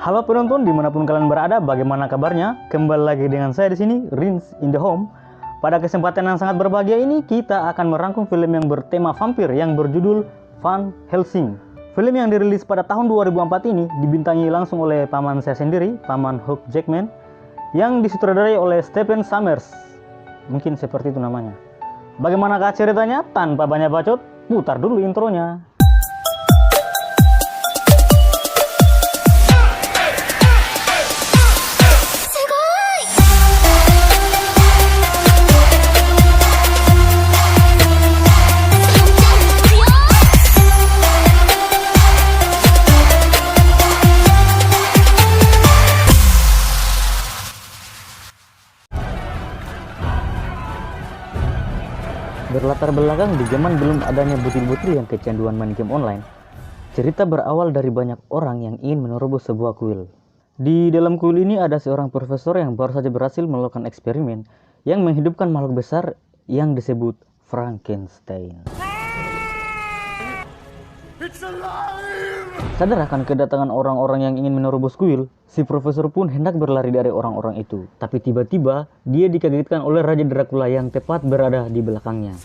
Halo penonton dimanapun kalian berada, bagaimana kabarnya? Kembali lagi dengan saya di sini, Rins in the Home. Pada kesempatan yang sangat berbahagia ini, kita akan merangkum film yang bertema vampir yang berjudul Van Helsing. Film yang dirilis pada tahun 2004 ini dibintangi langsung oleh paman saya sendiri, paman Hugh Jackman, yang disutradarai oleh Stephen Sommers. Mungkin seperti itu namanya. Bagaimanakah ceritanya? Tanpa banyak bacot, putar dulu intronya. Berlatar belakang di zaman belum adanya butil-butil yang kecanduan main game online, cerita berawal dari banyak orang yang ingin menerobos sebuah kuil. Di dalam kuil ini ada seorang profesor yang baru saja berhasil melakukan eksperimen yang menghidupkan makhluk besar yang disebut Frankenstein. Sadar akan kedatangan orang-orang yang ingin menerobos kuil, si profesor pun hendak berlari dari orang-orang itu. Tapi tiba-tiba, dia dikagetkan oleh Raja Dracula yang tepat berada di belakangnya.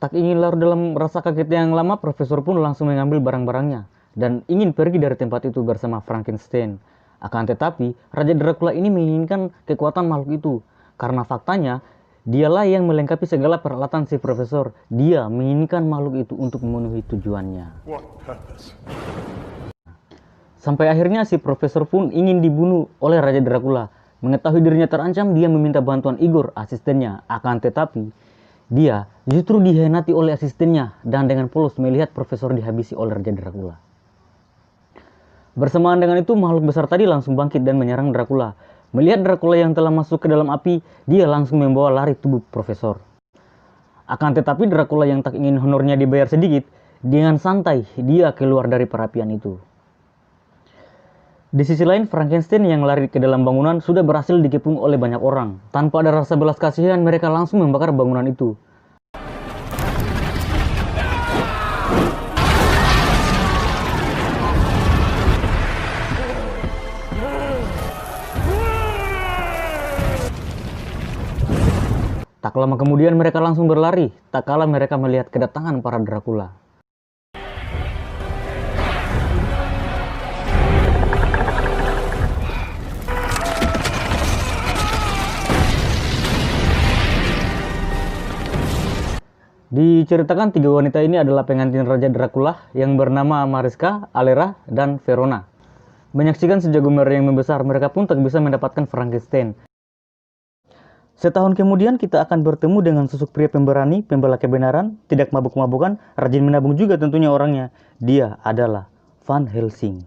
Tak ingin larut dalam rasa kaget yang lama, profesor pun langsung mengambil barang-barangnya dan ingin pergi dari tempat itu bersama Frankenstein. Akan tetapi, Raja Dracula ini menginginkan kekuatan makhluk itu, karena faktanya, dialah yang melengkapi segala peralatan si profesor. Dia menginginkan makhluk itu untuk memenuhi tujuannya. Sampai akhirnya si profesor pun ingin dibunuh oleh Raja Dracula. Mengetahui dirinya terancam, dia meminta bantuan Igor, asistennya. Akan tetapi, dia justru dikhianati oleh asistennya dan dengan polos melihat profesor dihabisi oleh Raja Dracula. Bersamaan dengan itu, makhluk besar tadi langsung bangkit dan menyerang Dracula. Melihat Dracula yang telah masuk ke dalam api, dia langsung membawa lari tubuh profesor. Akan tetapi Dracula yang tak ingin honornya dibayar sedikit, dengan santai dia keluar dari perapian itu. Di sisi lain, Frankenstein yang lari ke dalam bangunan sudah berhasil dikepung oleh banyak orang. Tanpa ada rasa belas kasihan, mereka langsung membakar bangunan itu. Tak lama kemudian mereka langsung berlari, tak kala mereka melihat kedatangan para Dracula. Diceritakan tiga wanita ini adalah pengantin Raja Dracula yang bernama Mariska, Alera, dan Verona. Menyaksikan sejagomer yang membesar, mereka pun tak bisa mendapatkan Frankenstein. Setahun kemudian kita akan bertemu dengan sosok pria pemberani, pembela kebenaran, tidak mabuk-mabukan, rajin menabung juga tentunya orangnya. Dia adalah Van Helsing.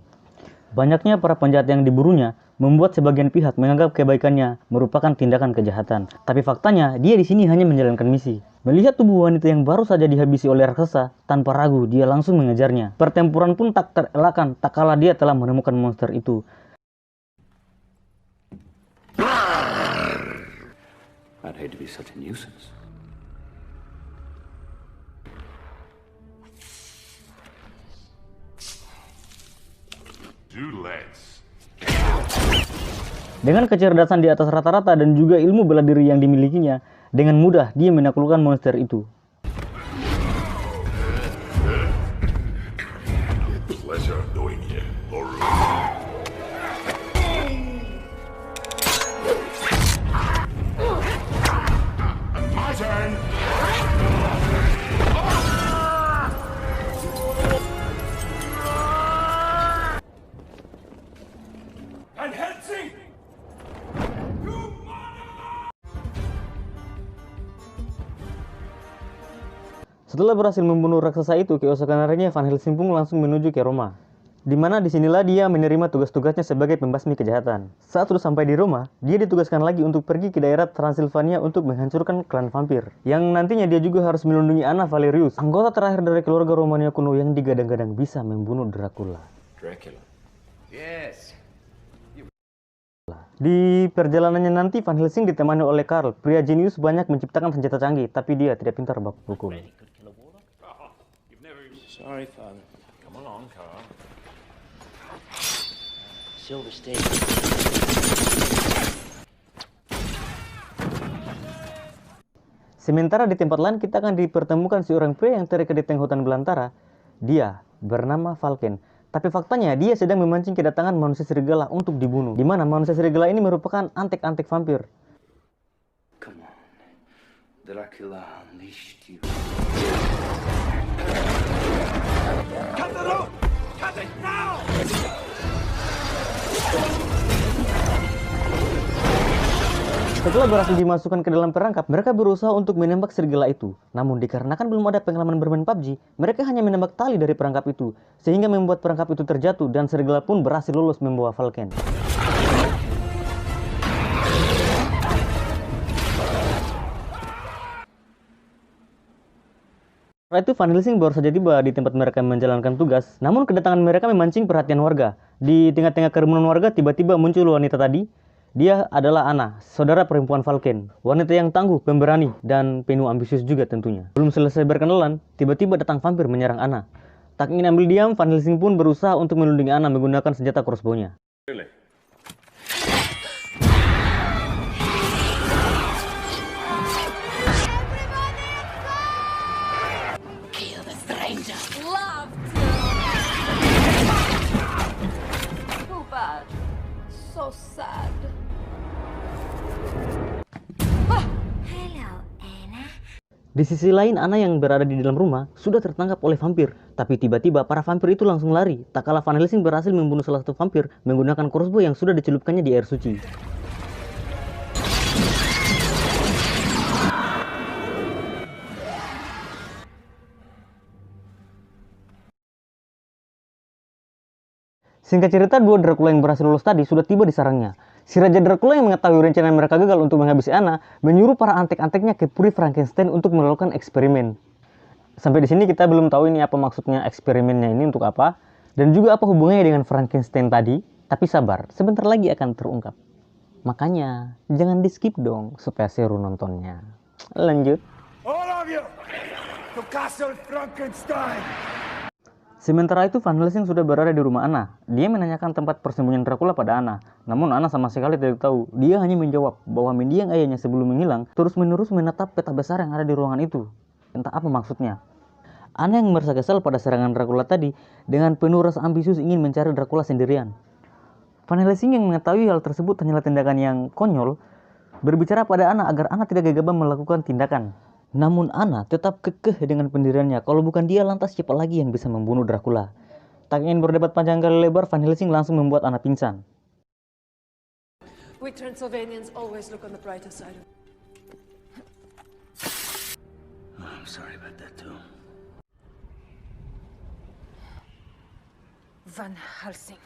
Banyaknya para penjahat yang diburunya membuat sebagian pihak menganggap kebaikannya merupakan tindakan kejahatan. Tapi faktanya dia di sini hanya menjalankan misi. Melihat tubuh wanita yang baru saja dihabisi oleh raksasa, tanpa ragu dia langsung mengejarnya. Pertempuran pun tak terelakkan tak kala dia telah menemukan monster itu. I'd hate to be such a nuisance. Dengan kecerdasan di atas rata-rata dan juga ilmu bela diri yang dimilikinya, dengan mudah dia menaklukkan monster itu. Setelah berhasil membunuh raksasa itu, keesokan harinya Van Helsing pun langsung menuju ke Roma. Di mana disinilah dia menerima tugas-tugasnya sebagai pembasmi kejahatan. Saat sudah sampai di Roma, dia ditugaskan lagi untuk pergi ke daerah Transilvania untuk menghancurkan klan vampir. Yang nantinya dia juga harus melindungi Anna Valerius, anggota terakhir dari keluarga Romania kuno yang digadang-gadang bisa membunuh Dracula. Yes. Di perjalanannya nanti, Van Helsing ditemani oleh Karl, pria jenius banyak menciptakan senjata canggih, tapi dia tidak pintar bab hukum. Sorry, Father. Come along, Carl. Silver State. Sementara di tempat lain kita akan dipertemukan seorang pria yang terikat di tengah hutan belantara. Dia bernama Falken. Tapi faktanya dia sedang memancing kedatangan manusia serigala untuk dibunuh. Di mana manusia serigala ini merupakan antek-antek vampir. Come on. Dracula unleashed you. Cut the rope! Cut it now! Setelah berhasil dimasukkan ke dalam perangkap, mereka berusaha untuk menembak serigala itu. Namun dikarenakan belum ada pengalaman bermain PUBG, mereka hanya menembak tali dari perangkap itu, sehingga membuat perangkap itu terjatuh dan serigala pun berhasil lolos membawa Falken. Setelah itu Van Helsing baru saja tiba di tempat mereka menjalankan tugas. Namun kedatangan mereka memancing perhatian warga. Di tengah-tengah kerumunan warga tiba-tiba muncul wanita tadi. Dia adalah Anna, saudara perempuan Falken. Wanita yang tangguh, pemberani, dan penuh ambisius juga tentunya. Belum selesai berkenalan, tiba-tiba datang vampir menyerang Anna. Tak ingin ambil diam, Van Helsing pun berusaha untuk melindungi Anna menggunakan senjata crossbow-nya. Really? Kill the stranger. Love to. Too bad. So sad. Hello, Anna. Di sisi lain, Anna yang berada di dalam rumah sudah tertangkap oleh vampir. Tapi tiba-tiba para vampir itu langsung lari. Tak kalah Van Helsing berhasil membunuh salah satu vampir menggunakan crossbow yang sudah dicelupkannya di air suci. Singkat cerita, dua Dracula yang berhasil lolos tadi sudah tiba di sarangnya. Si Raja Dracula yang mengetahui rencana mereka gagal untuk menghabisi Anna, menyuruh para antek-anteknya ke puri Frankenstein untuk melakukan eksperimen. Sampai di sini kita belum tahu ini apa maksudnya eksperimennya ini untuk apa, dan juga apa hubungannya dengan Frankenstein tadi. Tapi sabar, sebentar lagi akan terungkap. Makanya, jangan di-skip dong, supaya seru nontonnya. Lanjut. All of you, to Castle Frankenstein! Sementara itu, Van Helsing sudah berada di rumah Anna. Dia menanyakan tempat persembunyian Dracula pada Anna. Namun Anna sama sekali tidak tahu. Dia hanya menjawab bahwa mendiang ayahnya sebelum menghilang terus-menerus menatap peta besar yang ada di ruangan itu. Entah apa maksudnya. Anna yang merasa kesal pada serangan Dracula tadi dengan penuh rasa ambisius ingin mencari Dracula sendirian. Van Helsing yang mengetahui hal tersebut hanyalah tindakan yang konyol, berbicara pada Anna agar Anna tidak gegabah melakukan tindakan. Namun Anna tetap kekeh dengan pendiriannya. Kalau bukan dia, lantas siapa lagi yang bisa membunuh Dracula? Tak ingin berdebat panjang kali lebar, Van Helsing langsung membuat Anna pingsan. We Transylvanians always look on the brighter side. I'm sorry about that too. Van Helsing.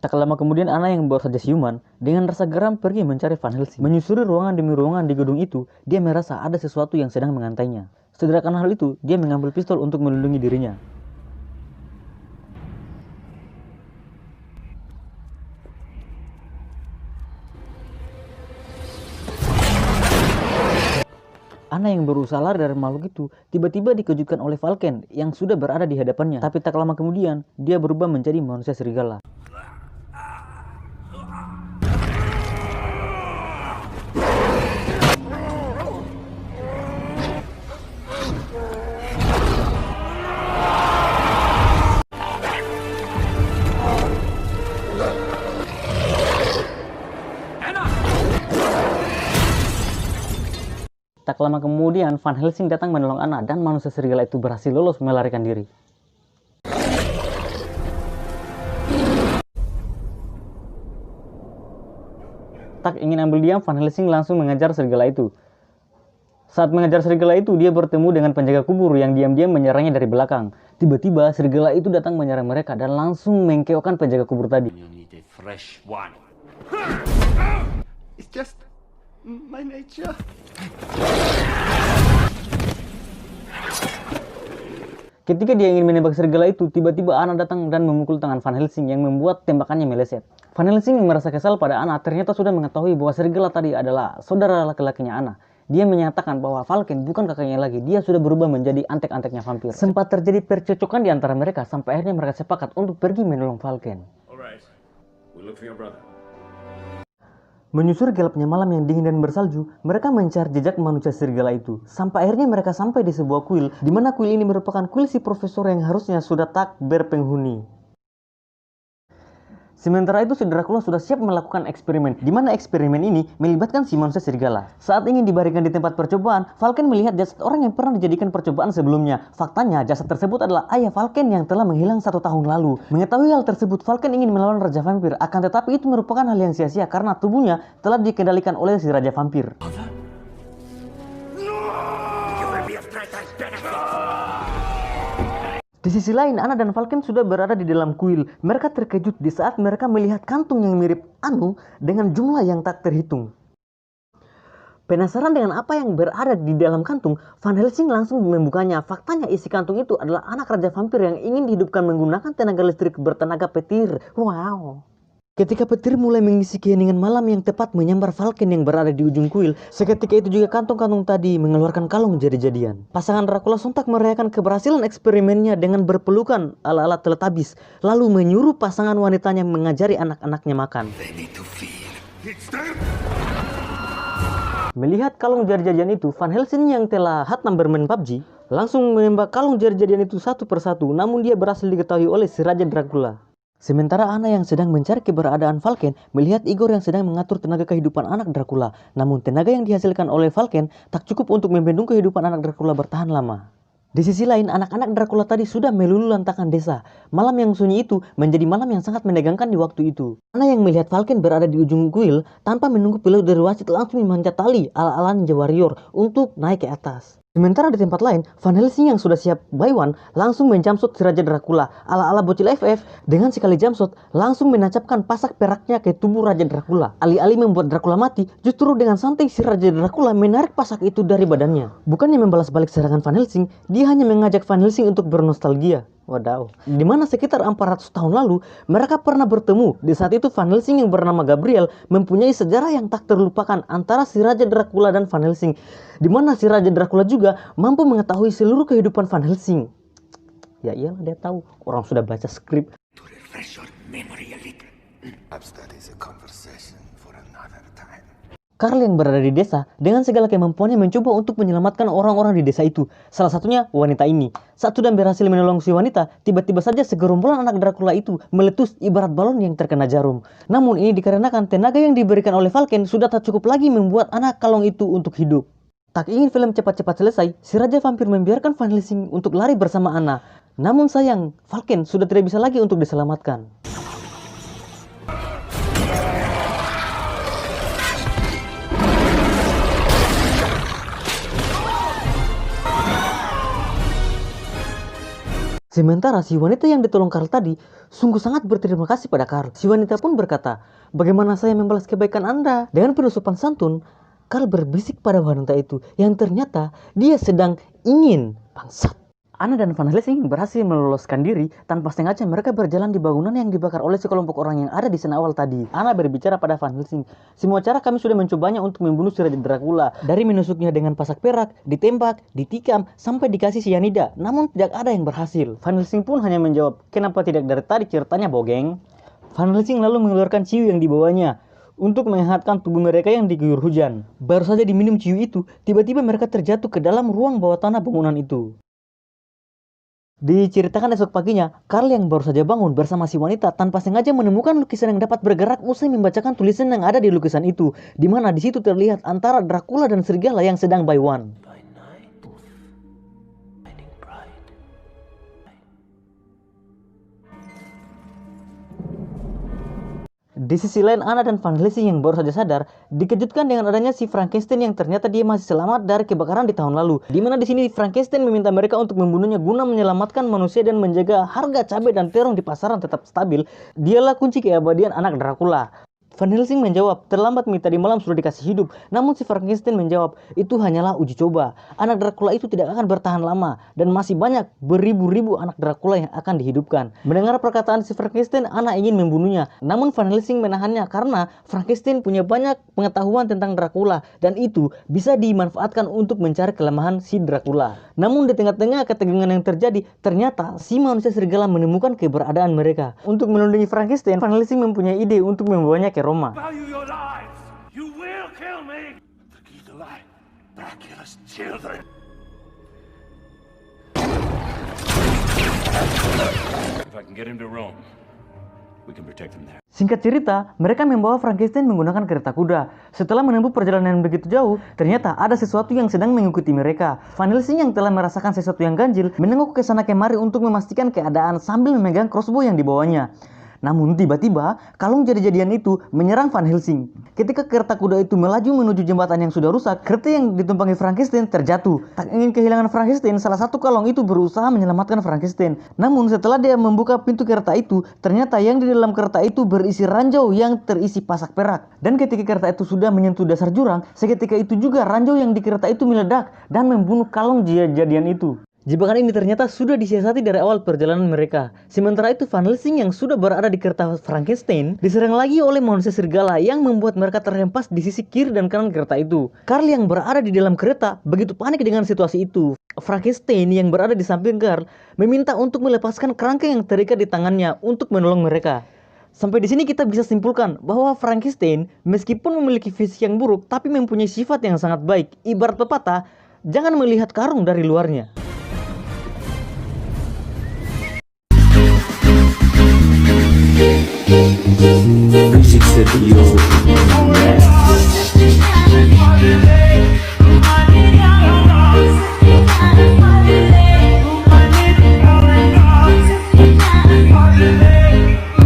Tak lama kemudian Anna yang baru saja siuman dengan rasa geram pergi mencari Van Helsing. Menyusuri ruangan demi ruangan di gedung itu, dia merasa ada sesuatu yang sedang mengantainya. Sederhana hal itu, dia mengambil pistol untuk melindungi dirinya. Anna yang berusaha lari dari makhluk itu tiba-tiba dikejutkan oleh Falken yang sudah berada di hadapannya. Tapi tak lama kemudian, dia berubah menjadi manusia serigala. Tak lama kemudian, Van Helsing datang menolong Anna dan manusia serigala itu berhasil lolos melarikan diri. Tak ingin ambil diam, Van Helsing langsung mengejar serigala itu. Saat mengejar serigala itu, dia bertemu dengan penjaga kubur yang diam-diam menyerangnya dari belakang. Tiba-tiba, serigala itu datang menyerang mereka dan langsung mengkeokkan penjaga kubur tadi. You need a fresh one. It's just my nature. Ketika dia ingin menembak serigala itu, tiba-tiba Anna datang dan memukul tangan Van Helsing yang membuat tembakannya meleset. Van Helsing yang merasa kesal pada Anna ternyata sudah mengetahui bahwa serigala tadi adalah saudara laki-lakinya Anna. Dia menyatakan bahwa Falken bukan kakaknya lagi, dia sudah berubah menjadi antek-anteknya vampir. Sempat terjadi percocokan di antara mereka sampai akhirnya mereka sepakat untuk pergi menolong Falken. All right. We look for your brother. Menyusuri gelapnya malam yang dingin dan bersalju, mereka mencari jejak manusia serigala itu. Sampai akhirnya mereka sampai di sebuah kuil, di mana kuil ini merupakan kuil si profesor yang harusnya sudah tak berpenghuni. Sementara itu si Dracula sudah siap melakukan eksperimen, di mana eksperimen ini melibatkan si manusia serigala. Saat ingin dibarikan di tempat percobaan, Falken melihat jasad orang yang pernah dijadikan percobaan sebelumnya. Faktanya jasad tersebut adalah ayah Falken yang telah menghilang 1 tahun lalu. Mengetahui hal tersebut, Falken ingin melawan Raja Vampir, akan tetapi itu merupakan hal yang sia-sia karena tubuhnya telah dikendalikan oleh si Raja Vampir. You will be a traitor's benefit. Di sisi lain, Anna dan Falken sudah berada di dalam kuil. Mereka terkejut di saat mereka melihat kantung yang mirip Anu dengan jumlah yang tak terhitung. Penasaran dengan apa yang berada di dalam kantung, Van Helsing langsung membukanya. Faktanya isi kantung itu adalah anak Raja Vampir yang ingin dihidupkan menggunakan tenaga listrik bertenaga petir. Wow! Ketika petir mulai mengisi keheningan malam yang tepat menyambar Falken yang berada di ujung kuil, seketika itu juga kantung-kantung tadi mengeluarkan kalung jadi-jadian. Pasangan Dracula sontak merayakan keberhasilan eksperimennya dengan berpelukan ala-ala Teletubbies, lalu menyuruh pasangan wanitanya mengajari anak-anaknya makan. They need to feed. It's them. Melihat kalung jadi-jadian itu, Van Helsing yang telah hatam bermain PUBG langsung menembak kalung jadi-jadian itu satu persatu, namun dia berhasil diketahui oleh si Raja Dracula. Sementara Anna yang sedang mencari keberadaan Falken melihat Igor yang sedang mengatur tenaga kehidupan anak Dracula. Namun tenaga yang dihasilkan oleh Falken tak cukup untuk membendung kehidupan anak Dracula bertahan lama. Di sisi lain, anak-anak Dracula tadi sudah meluluhlantakkan desa. Malam yang sunyi itu menjadi malam yang sangat menegangkan di waktu itu. Anna yang melihat Falken berada di ujung kuil tanpa menunggu pilau dari wasit langsung memanjat tali ala-ala Ninja Warrior untuk naik ke atas. Sementara di tempat lain, Van Helsing yang sudah siap buy one langsung menjamshot si Raja Dracula ala-ala bocil FF. Dengan sekali jamshot langsung menancapkan pasak peraknya ke tubuh Raja Dracula. Alih-alih membuat Dracula mati, justru dengan santai si Raja Dracula menarik pasak itu dari badannya. Bukannya membalas balik serangan Van Helsing, dia hanya mengajak Van Helsing untuk bernostalgia. Wadaw. Dimana sekitar 400 tahun lalu, mereka pernah bertemu. Di saat itu Van Helsing yang bernama Gabriel mempunyai sejarah yang tak terlupakan antara si Raja Dracula dan Van Helsing. Dimana si Raja Dracula juga mampu mengetahui seluruh kehidupan Van Helsing. Ya iyalah dia tahu, orang sudah baca skrip. To refresh your memory a little. Perhaps that is a conversation for another time. Karl yang berada di desa dengan segala kemampuannya mencoba untuk menyelamatkan orang-orang di desa itu. Salah satunya wanita ini. Saat sudah berhasil menolong si wanita, tiba-tiba saja segerombolan anak Dracula itu meletus ibarat balon yang terkena jarum. Namun ini dikarenakan tenaga yang diberikan oleh Falken sudah tak cukup lagi membuat anak kalong itu untuk hidup. Tak ingin film cepat-cepat selesai, si Raja Vampir membiarkan Van Helsing untuk lari bersama Anna. Namun sayang, Falken sudah tidak bisa lagi untuk diselamatkan. Sementara si wanita yang ditolong Karl tadi sungguh sangat berterima kasih pada Karl. Si wanita pun berkata, "Bagaimana saya membalas kebaikan Anda?" Dengan penuh sopan santun, Karl berbisik pada wanita itu yang ternyata dia sedang ingin bangsat. Anna dan Van Helsing berhasil meloloskan diri. Tanpa sengaja mereka berjalan di bangunan yang dibakar oleh sekelompok orang yang ada di sana awal tadi. Anna berbicara pada Van Helsing, "Semua cara kami sudah mencobanya untuk membunuh si Raja Dracula. Dari menusuknya dengan pasak perak, ditembak, ditikam, sampai dikasih cyanida. Namun tidak ada yang berhasil." Van Helsing pun hanya menjawab, "Kenapa tidak dari tadi ceritanya bogeng?" Van Helsing lalu mengeluarkan ciu yang dibawanya untuk menghangatkan tubuh mereka yang diguyur hujan. Baru saja diminum ciu itu, tiba-tiba mereka terjatuh ke dalam ruang bawah tanah bangunan itu. Diceritakan esok paginya, Karl yang baru saja bangun bersama si wanita tanpa sengaja menemukan lukisan yang dapat bergerak usai membacakan tulisan yang ada di lukisan itu, di mana di situ terlihat antara Dracula dan serigala yang sedang buy one. Di sisi lain, Anna dan Van Helsing yang baru saja sadar dikejutkan dengan adanya si Frankenstein yang ternyata dia masih selamat dari kebakaran di tahun lalu. Di mana di sini Frankenstein meminta mereka untuk membunuhnya guna menyelamatkan manusia dan menjaga harga cabai dan terong di pasaran tetap stabil. Dialah kunci keabadian anak Dracula. Van Helsing menjawab, terlambat tadi malam sudah dikasih hidup. Namun si Frankenstein menjawab, itu hanyalah uji coba. Anak Dracula itu tidak akan bertahan lama. Dan masih banyak beribu-ribu anak Dracula yang akan dihidupkan. Mendengar perkataan si Frankenstein, Anna ingin membunuhnya. Namun Van Helsing menahannya karena Frankenstein punya banyak pengetahuan tentang Dracula. Dan itu bisa dimanfaatkan untuk mencari kelemahan si Dracula. Namun di tengah-tengah ketegangan yang terjadi, ternyata si manusia serigala menemukan keberadaan mereka. Untuk melindungi Frankenstein, Van Helsing mempunyai ide untuk membawanya ke Roma. Value your lives. You will kill me. The key to life. Dracula's children. If I can get him to Rome, we can protect him there. Singkat cerita, mereka membawa Frankenstein menggunakan kereta kuda. Setelah menempuh perjalanan begitu jauh, ternyata ada sesuatu yang sedang mengikuti mereka. Van Helsing yang telah merasakan sesuatu yang ganjil, menengok ke sana kemari untuk memastikan keadaan sambil memegang crossbow yang dibawanya. Namun tiba-tiba, kalung jadi-jadian itu menyerang Van Helsing. Ketika kereta kuda itu melaju menuju jembatan yang sudah rusak, kereta yang ditumpangi Frankenstein terjatuh. Tak ingin kehilangan Frankenstein, salah satu kalung itu berusaha menyelamatkan Frankenstein. Namun setelah dia membuka pintu kereta itu, ternyata yang di dalam kereta itu berisi ranjau yang terisi pasak perak. Dan ketika kereta itu sudah menyentuh dasar jurang, seketika itu juga ranjau yang di kereta itu meledak dan membunuh kalung jadi-jadian itu. Jebakan ini ternyata sudah disiasati dari awal perjalanan mereka. Sementara itu Van Helsing yang sudah berada di kereta Frankenstein diserang lagi oleh manusia serigala yang membuat mereka terhempas di sisi kiri dan kanan kereta itu. Carl yang berada di dalam kereta begitu panik dengan situasi itu. Frankenstein yang berada di samping Carl meminta untuk melepaskan kerangka yang terikat di tangannya untuk menolong mereka. Sampai di sini kita bisa simpulkan bahwa Frankenstein meskipun memiliki fisik yang buruk tapi mempunyai sifat yang sangat baik. Ibarat pepatah, jangan melihat karung dari luarnya. Music Studio